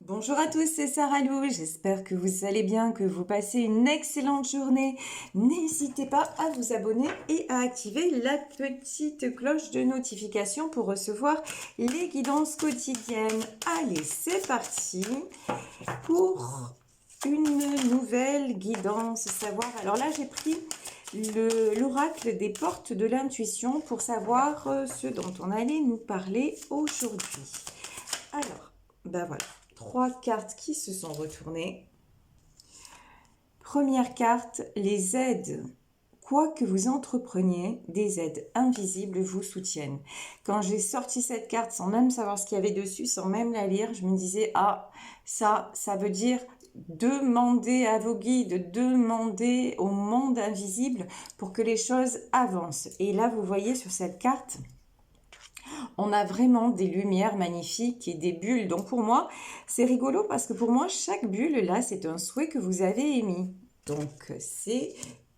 Bonjour à tous, c'est Sarah Lou, j'espère que vous allez bien, que vous passez une excellente journée. N'hésitez pas à vous abonner et à activer la petite cloche de notification pour recevoir les guidances quotidiennes. Allez, c'est parti pour une nouvelle guidance savoir. Alors là, j'ai pris l'oracle des portes de l'intuition pour savoir ce dont on allait nous parler aujourd'hui. Alors, ben voilà. 3 cartes qui se sont retournées. Première carte, les aides. Quoi que vous entrepreniez, des aides invisibles vous soutiennent. Quand j'ai sorti cette carte sans même savoir ce qu'il y avait dessus, sans même la lire, je me disais, ah, ça veut dire demander à vos guides, demander au monde invisible pour que les choses avancent. Et là, vous voyez sur cette carte, on a vraiment des lumières magnifiques et des bulles. Donc pour moi, c'est rigolo parce que pour moi, chaque bulle là, c'est un souhait que vous avez émis. Donc c'est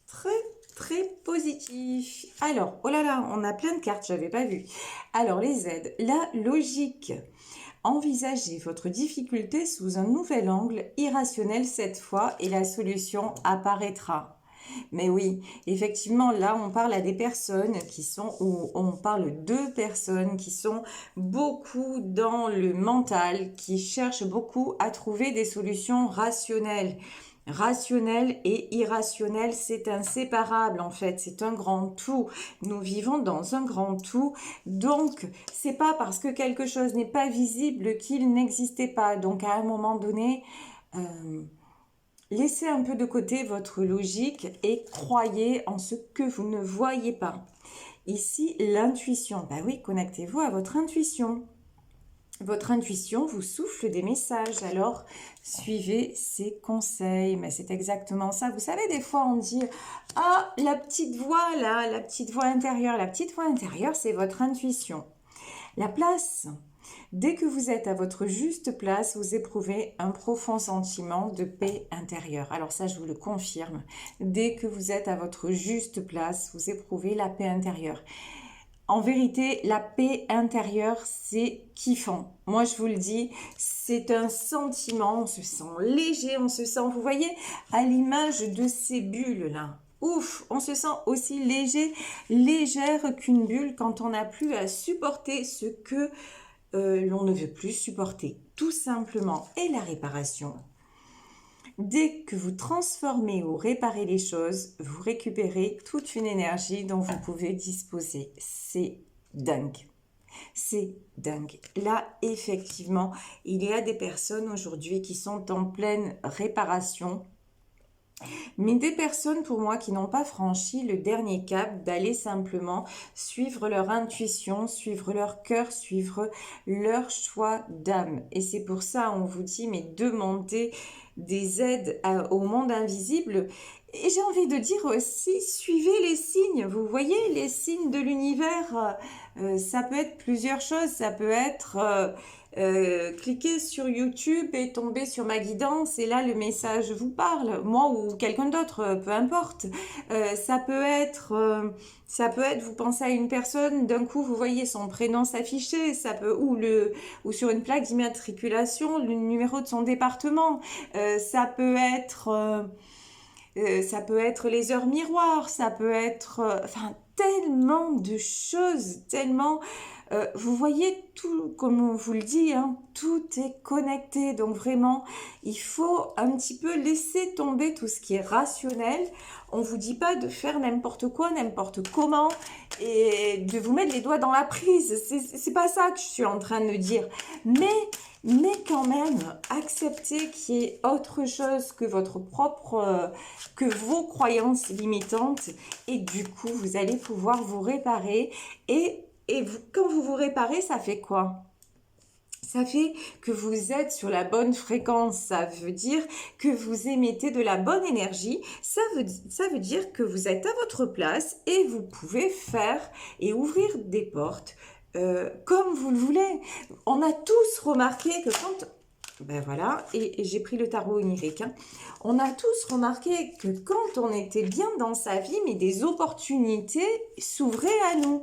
très positif. Alors, oh là là, on a plein de cartes, j'avais pas vu. Alors les aides, la logique. Envisagez votre difficulté sous un nouvel angle, irrationnel cette fois, et la solution apparaîtra. Mais oui, effectivement, là, on parle à des personnes qui sont, ou on parle de personnes qui sont beaucoup dans le mental, qui cherchent beaucoup à trouver des solutions rationnelles. Rationnel et irrationnel, c'est inséparable en fait, c'est un grand tout. Nous vivons dans un grand tout, donc c'est pas parce que quelque chose n'est pas visible qu'il n'existait pas. Donc à un moment donné, laissez un peu de côté votre logique et croyez en ce que vous ne voyez pas. Ici, l'intuition. Ben oui, connectez-vous à votre intuition. Votre intuition vous souffle des messages, alors suivez ses conseils. Mais c'est exactement ça. Vous savez, des fois on dit « Ah, la petite voix là, la petite voix intérieure. » La petite voix intérieure, c'est votre intuition. La place. Dès que vous êtes à votre juste place, vous éprouvez un profond sentiment de paix intérieure. Alors ça, je vous le confirme. Dès que vous êtes à votre juste place, vous éprouvez la paix intérieure. En vérité, la paix intérieure, c'est kiffant. Moi, je vous le dis, c'est un sentiment, on se sent léger, on se sent, vous voyez, à l'image de ces bulles-là. Ouf, on se sent aussi léger, légère qu'une bulle quand on n'a plus à supporter ce que l'on ne veut plus supporter, tout simplement. Et la réparation. Dès que vous transformez ou réparez les choses, vous récupérez toute une énergie dont vous pouvez disposer. C'est dingue. C'est dingue. Là, effectivement, il y a des personnes aujourd'hui qui sont en pleine réparation, mais des personnes pour moi qui n'ont pas franchi le dernier cap d'aller simplement suivre leur intuition, suivre leur cœur, suivre leur choix d'âme. Et c'est pour ça on vous dit mais demandez des aides au monde invisible. Et j'ai envie de dire aussi, suivez les signes. Vous voyez, les signes de l'univers, ça peut être plusieurs choses. Ça peut être cliquer sur YouTube et tomber sur ma guidance et là le message vous parle, moi ou quelqu'un d'autre, peu importe. Ça peut être, vous pensez à une personne, d'un coup vous voyez son prénom s'afficher, ça peut ou sur une plaque d'immatriculation le numéro de son département. Ça peut être les heures miroirs, ça peut être enfin tellement de choses, tellement vous voyez tout, comme on vous le dit, hein, tout est connecté. Donc vraiment, il faut un petit peu laisser tomber tout ce qui est rationnel. On ne vous dit pas de faire n'importe quoi, n'importe comment et de vous mettre les doigts dans la prise. C'est pas ça que je suis en train de dire. Mais quand même, acceptez qu'il y ait autre chose que votre propre, que vos croyances limitantes. Et du coup, vous allez pouvoir vous réparer et vous, quand vous vous réparez, ça fait quoi? Ça fait que vous êtes sur la bonne fréquence, ça veut dire que vous émettez de la bonne énergie, ça veut dire que vous êtes à votre place et vous pouvez faire et ouvrir des portes comme vous le voulez. On a tous remarqué que quand Ben voilà, et j'ai pris le tarot onirique. Hein. On a tous remarqué que quand on était bien dans sa vie, mais des opportunités s'ouvraient à nous.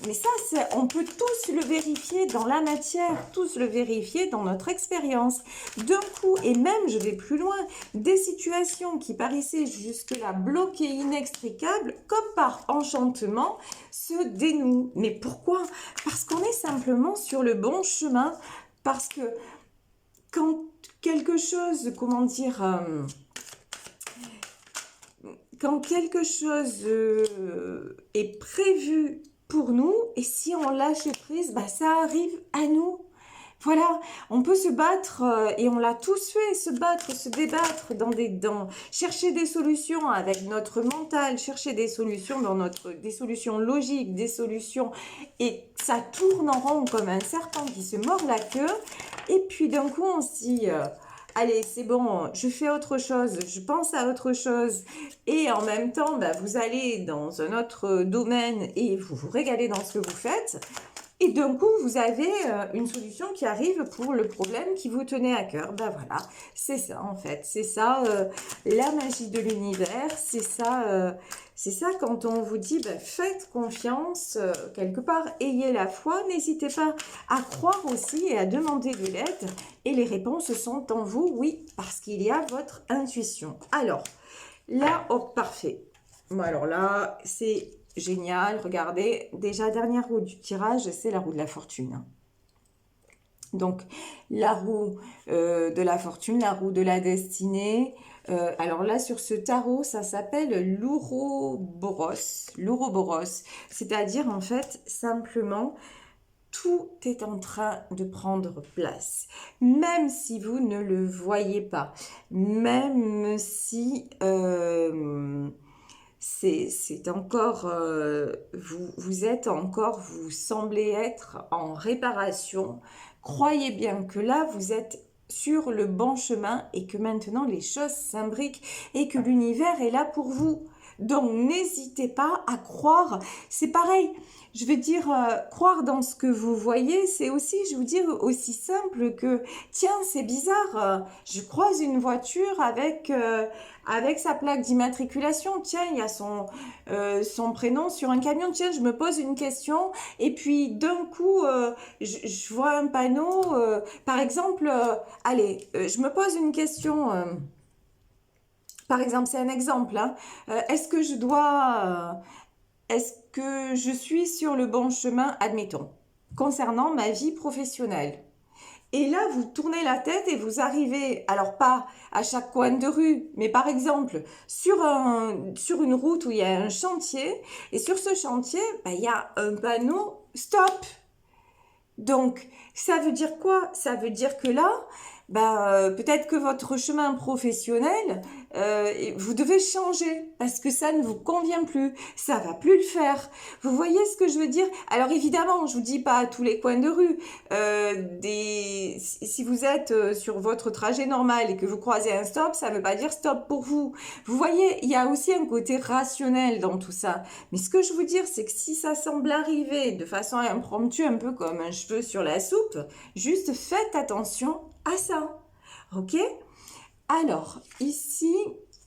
Mais ça, on peut tous le vérifier dans la matière, tous le vérifier dans notre expérience. D'un coup, et même, je vais plus loin, des situations qui paraissaient jusque-là bloquées, inextricables, comme par enchantement, se dénouent. Mais pourquoi? Parce qu'on est simplement sur le bon chemin, parce que quand quelque chose, comment dire, quand quelque chose est prévu pour nous, et si on lâche prise, bah, ça arrive à nous. Voilà, on peut se battre, et on l'a tous fait, se battre, se débattre, chercher des solutions avec notre mental, chercher des solutions des solutions logiques, des solutions, et ça tourne en rond comme un serpent qui se mord la queue, et puis d'un coup on se dit, allez c'est bon, je fais autre chose, je pense à autre chose, et en même temps, bah, vous allez dans un autre domaine et vous vous régalez dans ce que vous faites. Et d'un coup, vous avez une solution qui arrive pour le problème qui vous tenait à cœur. Ben voilà, c'est ça en fait. C'est ça la magie de l'univers. C'est ça quand on vous dit ben, faites confiance quelque part, ayez la foi. N'hésitez pas à croire aussi et à demander de l'aide. Et les réponses sont en vous, oui, parce qu'il y a votre intuition. Alors, là, oh, parfait. Bon, alors là, c'est génial, regardez, déjà dernière roue du tirage, c'est la roue de la fortune. Donc la roue de la fortune, la roue de la destinée. Alors là sur ce tarot, ça s'appelle l'Ouroboros. L'Ouroboros, c'est-à-dire en fait simplement tout est en train de prendre place, même si vous ne le voyez pas, même si c'est encore, vous semblez être en réparation. Croyez bien que là, vous êtes sur le bon chemin et que maintenant les choses s'imbriquent et que l'univers est là pour vous. Donc n'hésitez pas à croire. C'est pareil, je veux dire, croire dans ce que vous voyez, c'est aussi, je vous dire, aussi simple que, tiens, c'est bizarre, je croise une voiture avec sa plaque d'immatriculation, tiens, il y a son prénom sur un camion, tiens, je me pose une question, et puis d'un coup, je vois un panneau, par exemple, je me pose une question, par exemple, c'est un exemple, hein, est-ce que je suis sur le bon chemin, admettons, concernant ma vie professionnelle? Et là, vous tournez la tête et vous arrivez, alors pas à chaque coin de rue, mais par exemple sur une route où il y a un chantier, et sur ce chantier, ben, il y a un panneau stop. Donc, ça veut dire quoi? Ça veut dire que là, peut-être que votre chemin professionnel, vous devez changer parce que ça ne vous convient plus, ça va plus le faire. Vous voyez ce que je veux dire? Alors évidemment, je vous dis pas à tous les coins de rue. Si vous êtes sur votre trajet normal et que vous croisez un stop, ça ne veut pas dire stop pour vous. Vous voyez, il y a aussi un côté rationnel dans tout ça. Mais ce que je veux dire, c'est que si ça semble arriver de façon impromptue, un peu comme un cheveu sur la soupe, juste faites attention à ça. Ok? Alors, ici,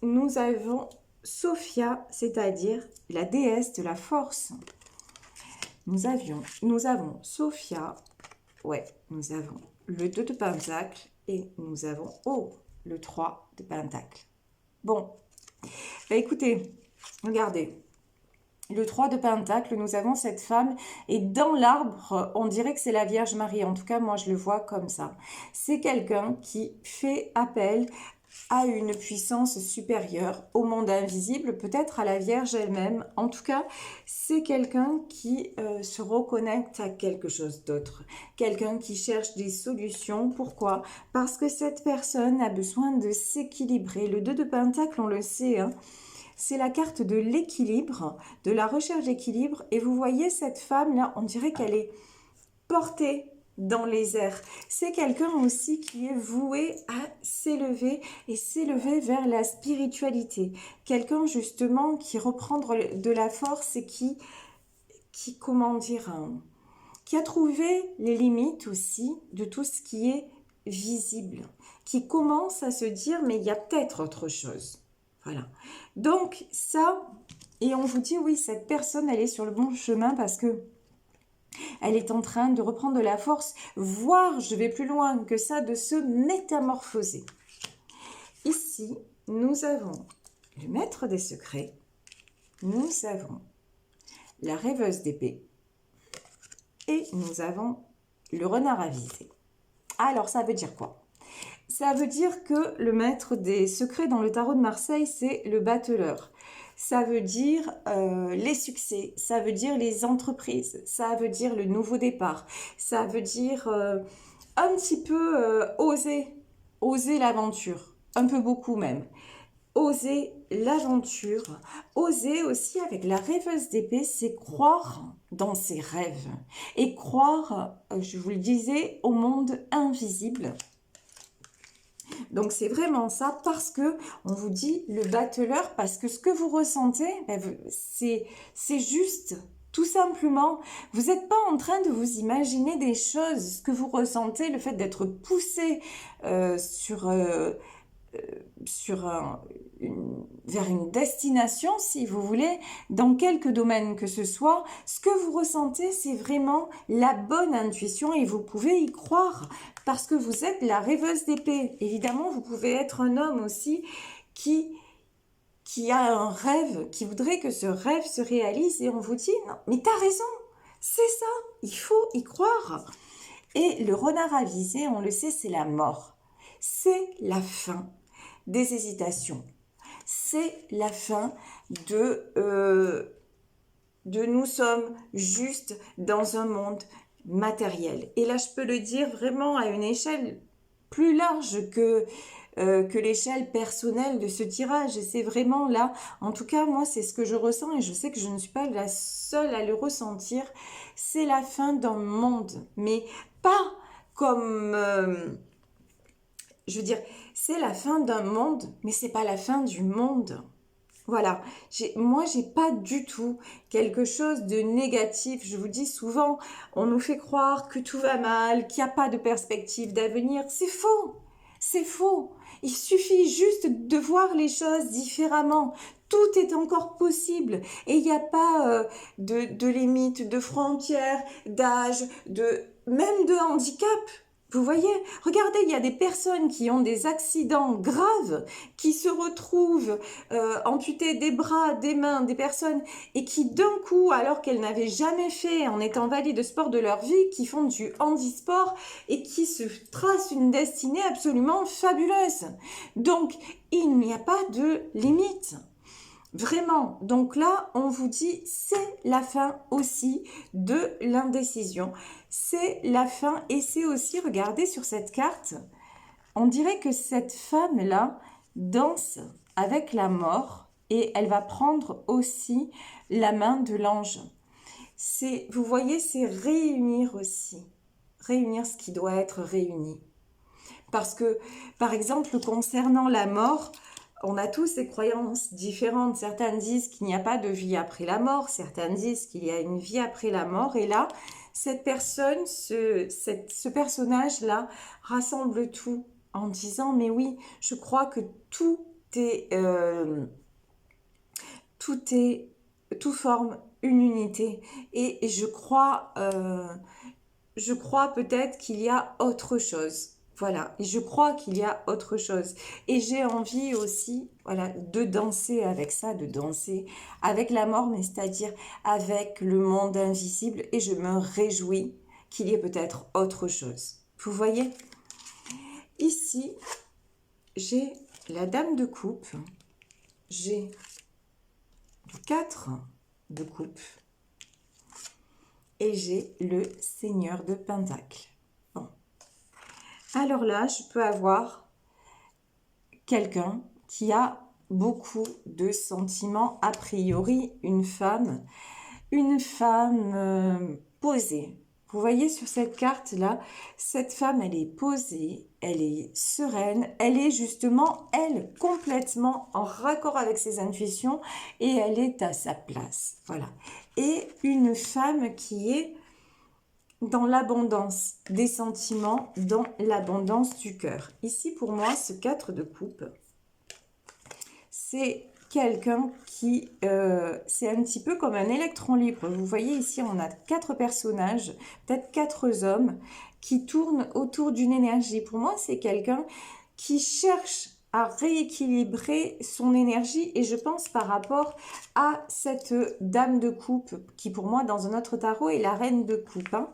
nous avons Sophia, c'est-à-dire la déesse de la force. Nous avons Sophia, nous avons le 2 de Pentacle et nous avons, le 3 de Pentacle. Bon, écoutez, regardez. Le 3 de Pentacle, nous avons cette femme, et dans l'arbre, on dirait que c'est la Vierge Marie. En tout cas, moi, je le vois comme ça. C'est quelqu'un qui fait appel à une puissance supérieure, au monde invisible, peut-être à la Vierge elle-même. En tout cas, c'est quelqu'un qui se reconnecte à quelque chose d'autre. Quelqu'un qui cherche des solutions. Pourquoi? Parce que cette personne a besoin de s'équilibrer. Le 2 de Pentacle, on le sait, hein. C'est la carte de l'équilibre, de la recherche d'équilibre. Et vous voyez cette femme-là, on dirait qu'elle est portée dans les airs. C'est quelqu'un aussi qui est voué à s'élever et s'élever vers la spiritualité. Quelqu'un justement qui reprend de la force et qui comment dire, qui a trouvé les limites aussi de tout ce qui est visible, qui commence à se dire, mais il y a peut-être autre chose. Voilà. Donc ça, et on vous dit, oui, cette personne, elle est sur le bon chemin parce que elle est en train de reprendre de la force, voire, je vais plus loin que ça, de se métamorphoser. Ici, nous avons le maître des secrets, nous avons la rêveuse d'épée et nous avons le renard avisé. Alors, ça veut dire quoi? Ça veut dire que le maître des secrets dans le tarot de Marseille, c'est le battleur. Ça veut dire les succès, ça veut dire les entreprises, ça veut dire le nouveau départ, ça veut dire un petit peu oser l'aventure, un peu beaucoup même. Oser l'aventure, oser aussi avec la rêveuse d'épée, c'est croire dans ses rêves et croire, je vous le disais, au monde invisible. Donc c'est vraiment ça parce que on vous dit le battleur, parce que ce que vous ressentez, c'est juste, tout simplement, vous n'êtes pas en train de vous imaginer des choses, ce que vous ressentez, le fait d'être poussé vers une destination, si vous voulez, dans quelque domaine que ce soit, ce que vous ressentez, c'est vraiment la bonne intuition et vous pouvez y croire parce que vous êtes la rêveuse d'épée. Évidemment, vous pouvez être un homme aussi qui a un rêve, qui voudrait que ce rêve se réalise et on vous dit, non, mais t'as raison, c'est ça, il faut y croire. Et le renard avisé, on le sait, c'est la mort. C'est la fin des hésitations. C'est la fin de nous sommes juste dans un monde matériel. Et là, je peux le dire vraiment à une échelle plus large que l'échelle personnelle de ce tirage. Et c'est vraiment là, en tout cas, moi, c'est ce que je ressens et je sais que je ne suis pas la seule à le ressentir. C'est la fin d'un monde, mais pas comme... je veux dire, c'est la fin d'un monde, mais c'est pas la fin du monde. Voilà, moi, j'ai pas du tout quelque chose de négatif. Je vous dis souvent, on nous fait croire que tout va mal, qu'il n'y a pas de perspective d'avenir. C'est faux, c'est faux. Il suffit juste de voir les choses différemment. Tout est encore possible et il n'y a pas de limites, de frontières, d'âge, même de handicap. Vous voyez, regardez, il y a des personnes qui ont des accidents graves, qui se retrouvent amputées des bras, des mains, des personnes, et qui d'un coup, alors qu'elles n'avaient jamais fait en étant valides de sport de leur vie, qui font du handisport et qui se tracent une destinée absolument fabuleuse. Donc, il n'y a pas de limite. Vraiment, donc là, on vous dit, c'est la fin aussi de l'indécision. C'est la fin et c'est aussi, regardez sur cette carte, on dirait que cette femme-là danse avec la mort et elle va prendre aussi la main de l'ange. Vous voyez, c'est réunir aussi, réunir ce qui doit être réuni. Parce que, par exemple, concernant la mort, on a tous des croyances différentes. Certains disent qu'il n'y a pas de vie après la mort, certains disent qu'il y a une vie après la mort. Et là, cette personne, ce personnage-là rassemble tout en disant, mais oui, je crois que tout forme une unité. Et je crois peut-être qu'il y a autre chose. Voilà, et je crois qu'il y a autre chose. Et j'ai envie aussi, voilà, de danser avec ça, de danser avec la mort, mais c'est-à-dire avec le monde invisible. Et je me réjouis qu'il y ait peut-être autre chose. Vous voyez? Ici, j'ai la dame de coupe, j'ai le 4 de coupe et j'ai le seigneur de pentacle. Alors là, je peux avoir quelqu'un qui a beaucoup de sentiments, a priori une femme posée. Vous voyez sur cette carte-là, cette femme, elle est posée, elle est sereine, elle est justement, elle, complètement en raccord avec ses intuitions et elle est à sa place. Voilà. Et une femme qui est dans l'abondance des sentiments, dans l'abondance du cœur. Ici, pour moi, ce 4 de coupe, c'est quelqu'un qui, c'est un petit peu comme un électron libre. Vous voyez ici, on a 4 personnages, peut-être 4 hommes qui tournent autour d'une énergie. Pour moi, c'est quelqu'un qui cherche à rééquilibrer son énergie et je pense par rapport à cette dame de coupe qui pour moi dans un autre tarot est la reine de coupe. Hein.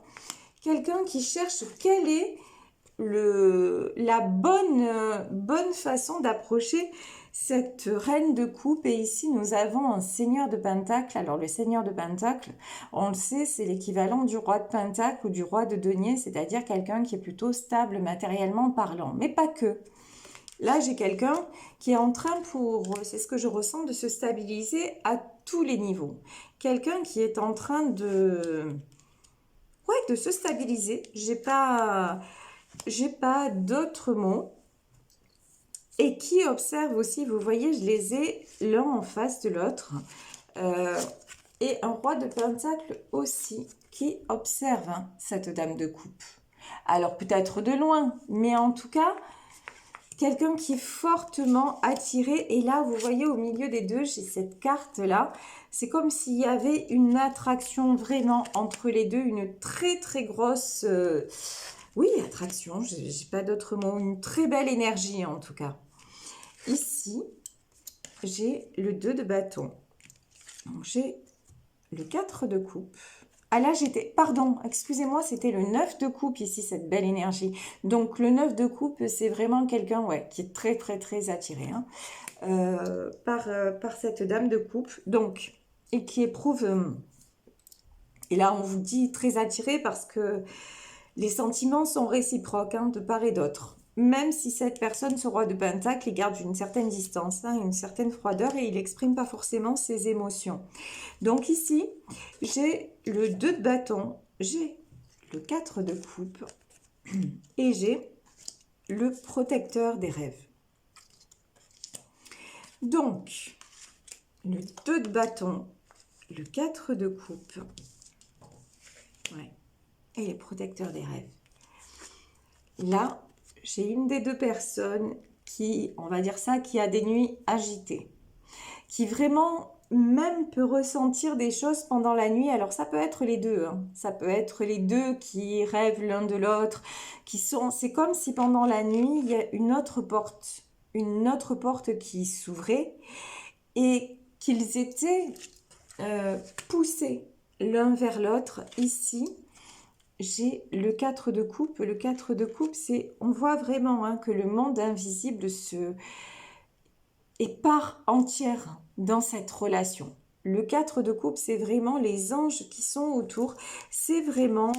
Quelqu'un qui cherche quelle est la bonne façon d'approcher cette reine de coupe. Et ici, nous avons un seigneur de pentacle. Alors, le seigneur de pentacle, on le sait, c'est l'équivalent du roi de pentacle ou du roi de denier, c'est-à-dire quelqu'un qui est plutôt stable matériellement parlant. Mais pas que. Là, j'ai quelqu'un qui est en train c'est ce que je ressens, de se stabiliser à tous les niveaux. Quelqu'un qui est en train de se stabiliser. J'ai pas d'autres mots. Et qui observe aussi, vous voyez, je les ai l'un en face de l'autre. Et un roi de pentacle aussi qui observe cette dame de coupe. Alors peut-être de loin, mais en tout cas, quelqu'un qui est fortement attiré. Et là, vous voyez, au milieu des deux, j'ai cette carte-là. C'est comme s'il y avait une attraction vraiment entre les deux, une très très grosse... oui, attraction, j'ai pas d'autre mot. Une très belle énergie en tout cas. Ici, j'ai le 2 de bâton. Donc, j'ai le 4 de coupe. Ah là, pardon, excusez-moi, c'était le 9 de coupe ici, cette belle énergie. Donc, le 9 de coupe, c'est vraiment quelqu'un qui est très, très, très attiré par cette dame de coupe. Donc, et qui éprouve... et là, on vous dit très attiré parce que les sentiments sont réciproques de part et d'autre. Même si cette personne, ce roi de pentacle, il garde une certaine distance, une certaine froideur et il n'exprime pas forcément ses émotions. Donc ici, j'ai le 2 de bâton, j'ai le 4 de coupe et j'ai le protecteur des rêves. Donc, le 2 de bâton, le 4 de coupe et le protecteur des rêves. Là, j'ai une des deux personnes qui, on va dire ça, qui a des nuits agitées, qui vraiment même peut ressentir des choses pendant la nuit. Alors ça peut être les deux, ça peut être les deux qui rêvent l'un de l'autre, c'est comme si pendant la nuit, il y a une autre porte qui s'ouvrait et qu'ils étaient poussés l'un vers l'autre. Ici, j'ai le 4 de coupe. Le 4 de coupe, on voit vraiment que le monde invisible est part entière dans cette relation. Le 4 de coupe, c'est vraiment les anges qui sont autour. C'est vraiment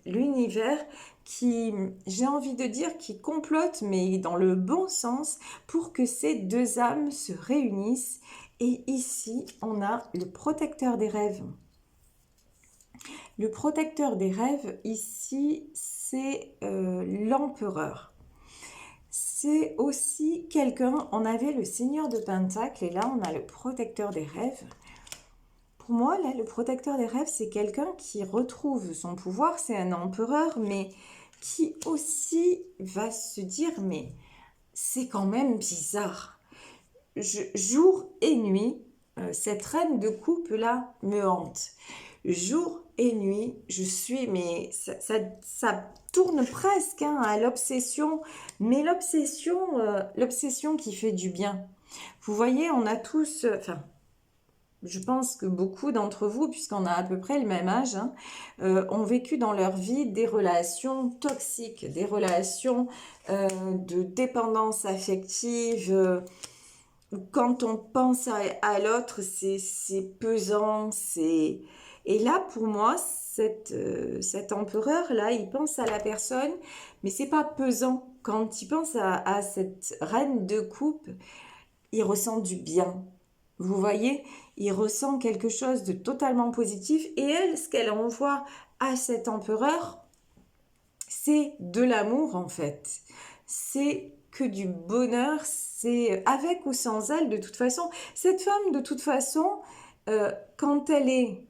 l'univers qui, j'ai envie de dire, qui complote, mais dans le bon sens, pour que ces deux âmes se réunissent. Et ici, on a le protecteur des rêves. Le protecteur des rêves, ici, c'est l'empereur. C'est aussi quelqu'un, on avait le seigneur de pentacle et là, on a le protecteur des rêves. Pour moi, là, le protecteur des rêves, c'est quelqu'un qui retrouve son pouvoir, c'est un empereur, mais qui aussi va se dire, mais c'est quand même bizarre. Jour et nuit, cette reine de coupe là me hante. Jour et nuit, je suis, mais ça tourne presque à l'obsession, mais l'obsession qui fait du bien. Vous voyez, on a tous, je pense que beaucoup d'entre vous, puisqu'on a à peu près le même âge, ont vécu dans leur vie des relations toxiques, des relations de dépendance affective, quand on pense à l'autre, c'est pesant, Et là, pour moi, cet empereur-là, il pense à la personne, mais c'est pas pesant. Quand il pense à cette reine de coupe, il ressent du bien. Vous voyez, il ressent quelque chose de totalement positif. Et elle, ce qu'elle envoie à cet empereur, c'est de l'amour en fait. C'est que du bonheur, c'est avec ou sans elle de toute façon. Cette femme de toute façon, quand elle est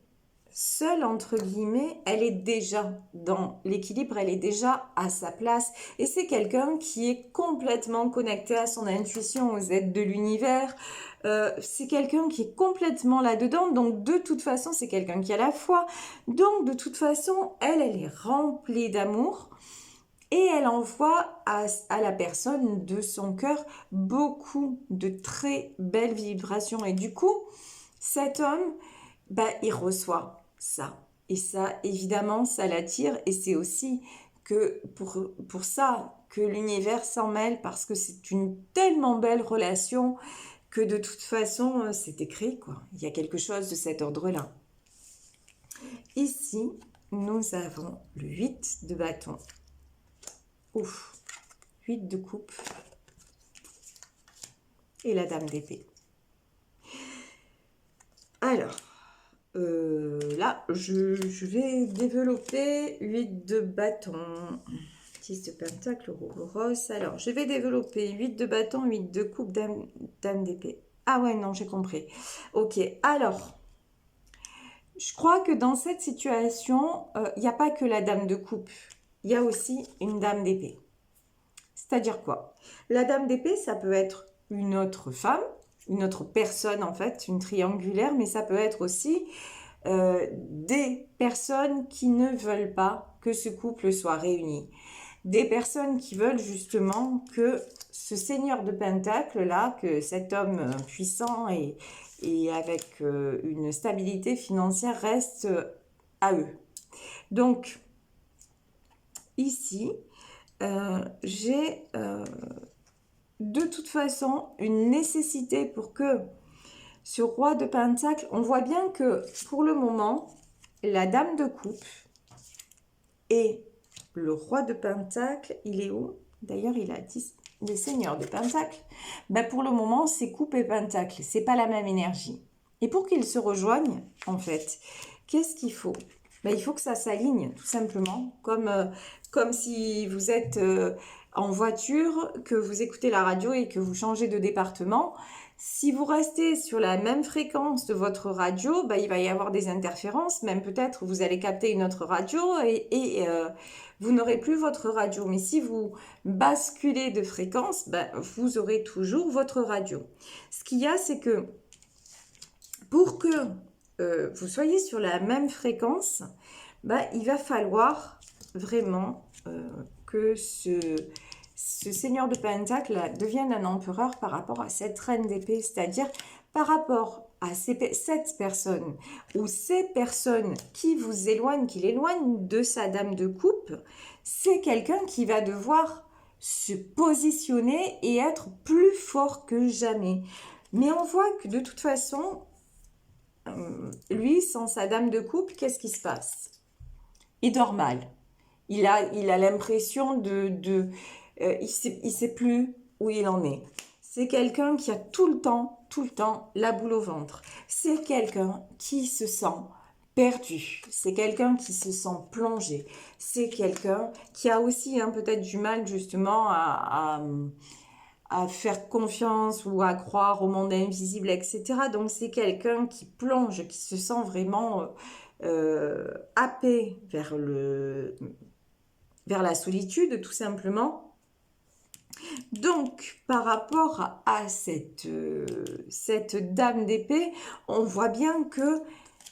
seule, entre guillemets, elle est déjà dans l'équilibre, elle est déjà à sa place. Et c'est quelqu'un qui est complètement connecté à son intuition, aux aides de l'univers. C'est quelqu'un qui est complètement là-dedans. Donc, de toute façon, c'est quelqu'un qui a la foi. Donc, de toute façon, elle est remplie d'amour. Et elle envoie à la personne de son cœur beaucoup de très belles vibrations. Et du coup, cet homme, il reçoit ça. Et ça, évidemment, ça l'attire. Et c'est aussi que pour ça que l'univers s'en mêle, parce que c'est une tellement belle relation que de toute façon, c'est écrit, quoi. Il y a quelque chose de cet ordre-là. Ici, nous avons le 8 de bâton. Ouf, 8 de coupe et la dame d'épée. Alors, là, je vais développer 8 de bâton, 10 de pentacle, rose. Alors, je vais développer 8 de bâton, 8 de coupe, dame d'épée. Ah ouais, non, j'ai compris. Ok, alors, je crois que dans cette situation, il n'y a pas que la dame de coupe. Il y a aussi une dame d'épée. C'est-à-dire quoi? La dame d'épée, ça peut être une autre femme, une autre personne en fait, une triangulaire, mais ça peut être aussi des personnes qui ne veulent pas que ce couple soit réuni. Des personnes qui veulent justement que ce seigneur de pentacle là, que cet homme puissant et avec une stabilité financière reste à eux. Donc, ici, j'ai de toute façon une nécessité pour que ce roi de pentacle, on voit bien que pour le moment, la dame de coupe et le roi de pentacle, il est où? D'ailleurs, il a 10 des seigneurs de pentacle. Pour le moment, c'est coupe et pentacle, c'est pas la même énergie. Et pour qu'ils se rejoignent, en fait, qu'est-ce qu'il faut? Il faut que ça s'aligne, tout simplement, comme si vous êtes en voiture, que vous écoutez la radio et que vous changez de département. Si vous restez sur la même fréquence de votre radio, il va y avoir des interférences, même peut-être vous allez capter une autre radio et vous n'aurez plus votre radio. Mais si vous basculez de fréquence, vous aurez toujours votre radio. Ce qu'il y a, c'est que pour que vous soyez sur la même fréquence, il va falloir vraiment que ce seigneur de pentacle devienne un empereur par rapport à cette reine d'épée, c'est-à-dire par rapport à cette personne ou ces personnes qui vous éloignent, qui l'éloignent de sa dame de coupe, c'est quelqu'un qui va devoir se positionner et être plus fort que jamais. Mais on voit que de toute façon, lui, sans sa dame de coupe, qu'est-ce qui se passe? Il dort mal. Il a l'impression il sait plus où il en est. C'est quelqu'un qui a tout le temps, la boule au ventre. C'est quelqu'un qui se sent perdu. C'est quelqu'un qui se sent plongé. C'est quelqu'un qui a aussi peut-être du mal justement à faire confiance ou à croire au monde invisible, etc. Donc c'est quelqu'un qui plonge, qui se sent vraiment happé vers la solitude, tout simplement. Donc, par rapport à cette dame d'épée, on voit bien que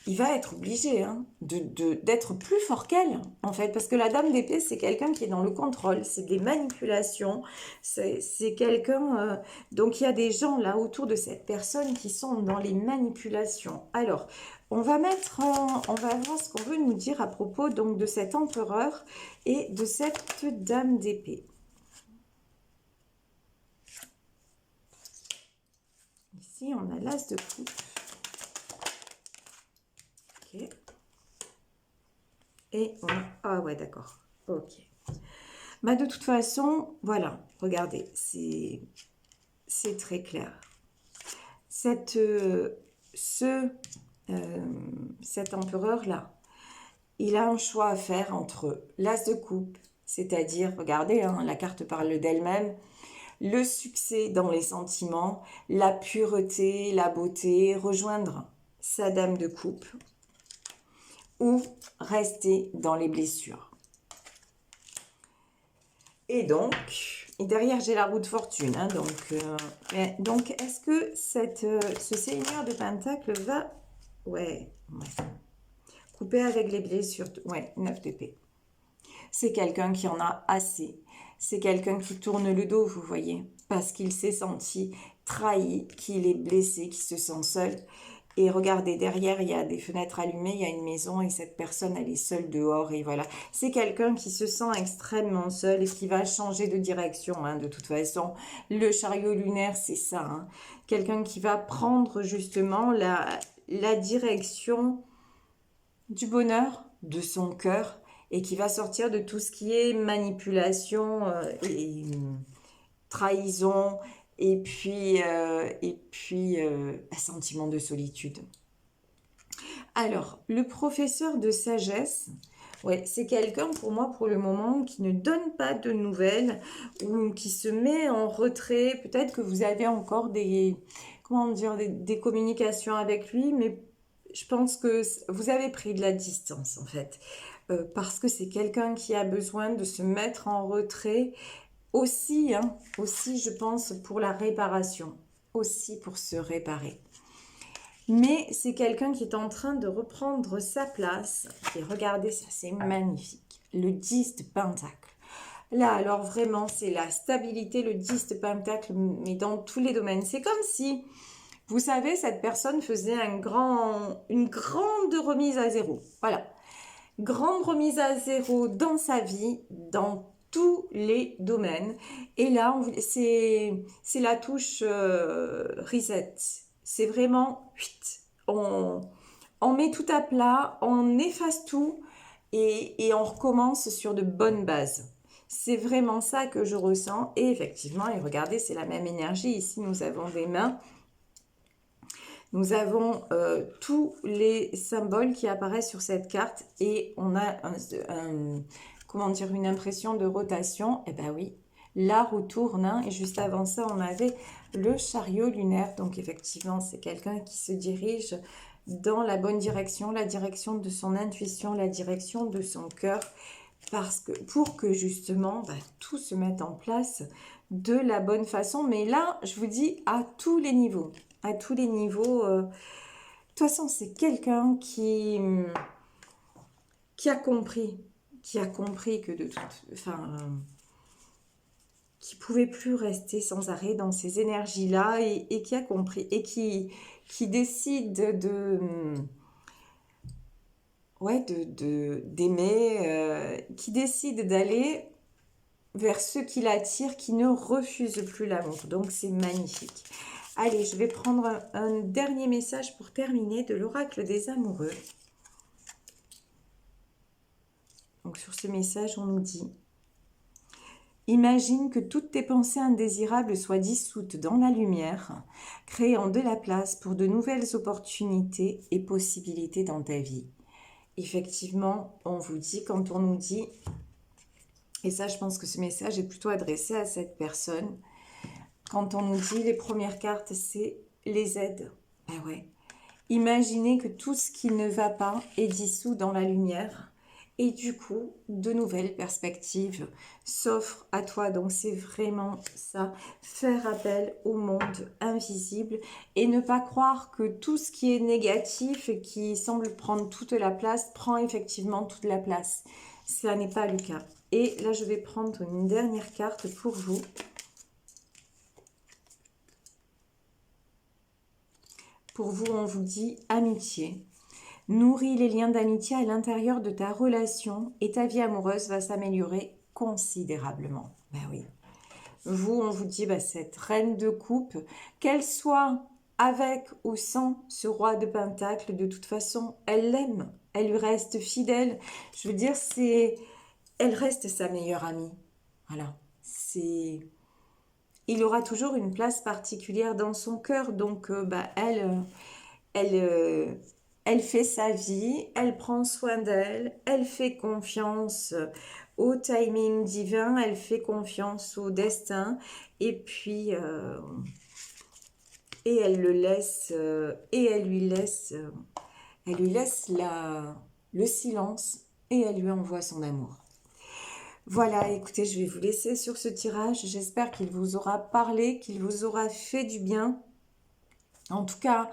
il va être obligé d'être plus fort qu'elle, en fait, parce que la dame d'épée, c'est quelqu'un qui est dans le contrôle, c'est des manipulations, c'est quelqu'un... donc, il y a des gens là autour de cette personne qui sont dans les manipulations. Alors, on va voir ce qu'on veut nous dire à propos donc de cet empereur et de cette dame d'épée. Ici, on a l'as de coupe. Ok. Et on a... Ah ouais, d'accord. Ok. De toute façon, voilà. Regardez, c'est très clair. Cet empereur-là, il a un choix à faire entre l'as de coupe, c'est-à-dire, regardez, la carte parle d'elle-même, le succès dans les sentiments, la pureté, la beauté, rejoindre sa dame de coupe, ou rester dans les blessures. Et donc, et derrière j'ai la roue de fortune. Hein, donc est-ce que ce seigneur de Pentacle va... Ouais. Couper avec les blessures. Ouais, 9 d'épée. C'est quelqu'un qui en a assez. C'est quelqu'un qui tourne le dos, vous voyez, parce qu'il s'est senti trahi, qu'il est blessé, qu'il se sent seul. Et regardez, derrière, il y a des fenêtres allumées, il y a une maison et cette personne, elle est seule dehors. Et voilà, c'est quelqu'un qui se sent extrêmement seul et qui va changer de direction. Hein, de toute façon, le chariot lunaire, c'est ça. Hein. Quelqu'un qui va prendre justement la direction du bonheur, de son cœur, et qui va sortir de tout ce qui est manipulation et trahison, et puis un sentiment de solitude. Alors, le professeur de sagesse, ouais, c'est quelqu'un pour moi pour le moment qui ne donne pas de nouvelles ou qui se met en retrait. Peut-être que vous avez encore des communications avec lui, mais je pense que vous avez pris de la distance en fait. Parce que c'est quelqu'un qui a besoin de se mettre en retrait aussi, hein, aussi je pense pour la réparation, aussi pour se réparer. Mais c'est quelqu'un qui est en train de reprendre sa place. Et regardez ça, c'est magnifique. Le 10 de Pentacle. Là, alors vraiment, c'est la stabilité, le 10 de Pentacle, mais dans tous les domaines. C'est comme si, vous savez, cette personne faisait une grande remise à zéro. Voilà. Grande remise à zéro dans sa vie, dans tous les domaines. Et là, c'est la touche reset. C'est vraiment, on met tout à plat, on efface tout et on recommence sur de bonnes bases. C'est vraiment ça que je ressens. Et effectivement, et regardez, c'est la même énergie. Ici, nous avons des mains. Nous avons tous les symboles qui apparaissent sur cette carte et on a une impression de rotation. Eh bien oui, la roue tourne. Hein, et juste avant ça, on avait le chariot lunaire. Donc effectivement, c'est quelqu'un qui se dirige dans la bonne direction, la direction de son intuition, la direction de son cœur. Pour que justement tout se mette en place de la bonne façon. Mais là, je vous dis à tous les niveaux. À tous les niveaux. De toute façon, c'est quelqu'un qui a compris que qui pouvait plus rester sans arrêt dans ces énergies-là et qui a compris et qui décide d'aimer, qui décide d'aller vers ceux qui l'attirent, qui ne refusent plus l'amour. Donc, c'est magnifique. Allez, je vais prendre un dernier message pour terminer de l'oracle des amoureux. Donc, sur ce message, on nous dit « Imagine que toutes tes pensées indésirables soient dissoutes dans la lumière, créant de la place pour de nouvelles opportunités et possibilités dans ta vie. » Effectivement, on vous dit, quand on nous dit, et ça, je pense que ce message est plutôt adressé à cette personne, quand on nous dit les premières cartes, c'est les aides. Ben ouais. Imaginez que tout ce qui ne va pas est dissous dans la lumière et du coup, de nouvelles perspectives s'offrent à toi. Donc, c'est vraiment ça. Faire appel au monde invisible et ne pas croire que tout ce qui est négatif et qui semble prendre toute la place, prend effectivement toute la place. Ça n'est pas le cas. Et là, je vais prendre une dernière carte pour vous. Pour vous, on vous dit amitié. Nourris les liens d'amitié à l'intérieur de ta relation et ta vie amoureuse va s'améliorer considérablement. Ben oui. Vous, on vous dit, cette reine de coupe, qu'elle soit avec ou sans ce roi de pentacle, de toute façon, elle l'aime. Elle lui reste fidèle. Je veux dire, elle reste sa meilleure amie. Voilà. Il aura toujours une place particulière dans son cœur. Donc, elle fait sa vie, elle prend soin d'elle, elle fait confiance au timing divin, elle fait confiance au destin et puis elle lui laisse le silence et elle lui envoie son amour. Voilà, écoutez, je vais vous laisser sur ce tirage. J'espère qu'il vous aura parlé, qu'il vous aura fait du bien. En tout cas,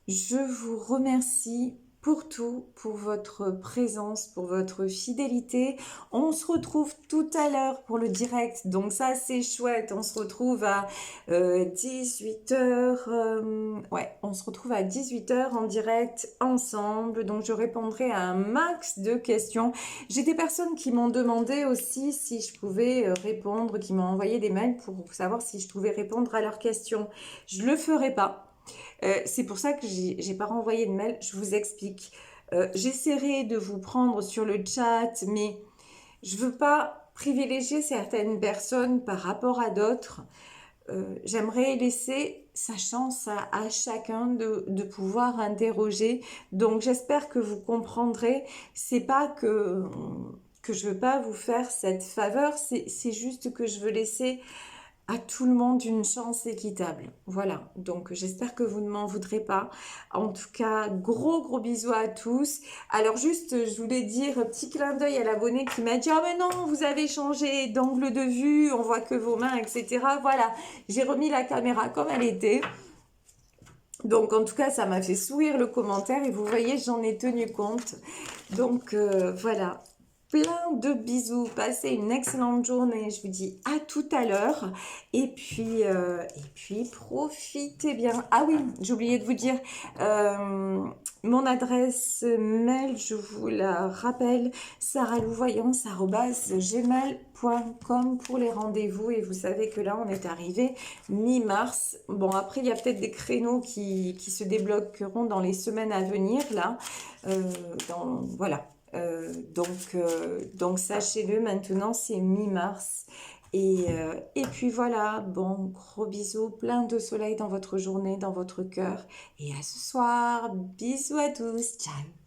je vous remercie pour tout, pour votre présence, pour votre fidélité. On se retrouve tout à l'heure pour le direct, donc ça c'est chouette. On se retrouve à 18h. Ouais, on se retrouve à 18h en direct ensemble. Donc je répondrai à un max de questions. J'ai des personnes qui m'ont demandé aussi si je pouvais répondre, qui m'ont envoyé des mails pour savoir si je pouvais répondre à leurs questions. Je le ferai pas. C'est pour ça que j'ai pas renvoyé de mail. Je vous explique. J'essaierai de vous prendre sur le chat, mais je veux pas privilégier certaines personnes par rapport à d'autres. J'aimerais laisser sa chance à chacun de pouvoir interroger. Donc j'espère que vous comprendrez. C'est pas que je veux pas vous faire cette faveur, c'est juste que je veux laisser à tout le monde une chance équitable. Voilà, donc j'espère que vous ne m'en voudrez pas. En tout cas, gros bisous à tous. Alors juste, je voulais dire, petit clin d'œil à l'abonné qui m'a dit « Ah mais non, vous avez changé d'angle de vue, on voit que vos mains, etc. » Voilà, j'ai remis la caméra comme elle était. Donc en tout cas, ça m'a fait sourire le commentaire et vous voyez, j'en ai tenu compte. Donc voilà. Plein de bisous, passez une excellente journée, je vous dis à tout à l'heure et puis profitez bien. Ah oui, j'ai oublié de vous dire, mon adresse mail, je vous la rappelle, saralouvoyance@gmail.com pour les rendez-vous et vous savez que là on est arrivé mi-mars. Bon après il y a peut-être des créneaux qui se débloqueront dans les semaines à venir là, voilà. Donc sachez-le, maintenant c'est mi-mars et puis voilà, bon gros bisous, plein de soleil dans votre journée, dans votre cœur et à ce soir, bisous à tous, ciao.